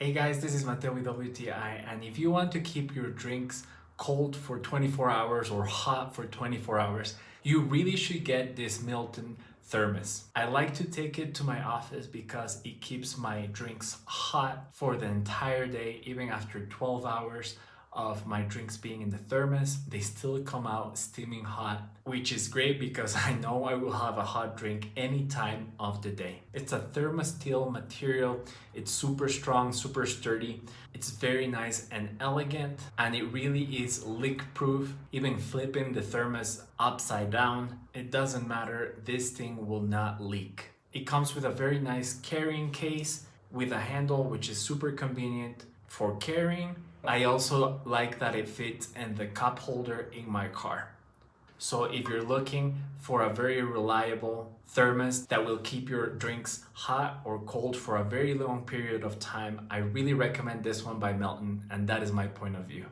Hey guys, this is Mateo with WTI, and if you want to keep your drinks cold for 24 hours or hot for 24 hours, you really should get this Milton thermos. I like to take it to my office because it keeps my drinks hot for the entire day, even after 12 hours of my drinks being in the thermos, they still come out steaming hot, which is great because I know I will have a hot drink any time of the day. It's a thermosteel material. It's super strong, super sturdy. It's very nice and elegant, and it really is leak proof. Even flipping the thermos upside down, it doesn't matter. This thing will not leak. It comes with a very nice carrying case with a handle, which is super convenient for carrying. I also like that it fits in the cup holder in my car. So if you're looking for a very reliable thermos that will keep your drinks hot or cold for a very long period of time, I really recommend this one by Milton, and that is my point of view.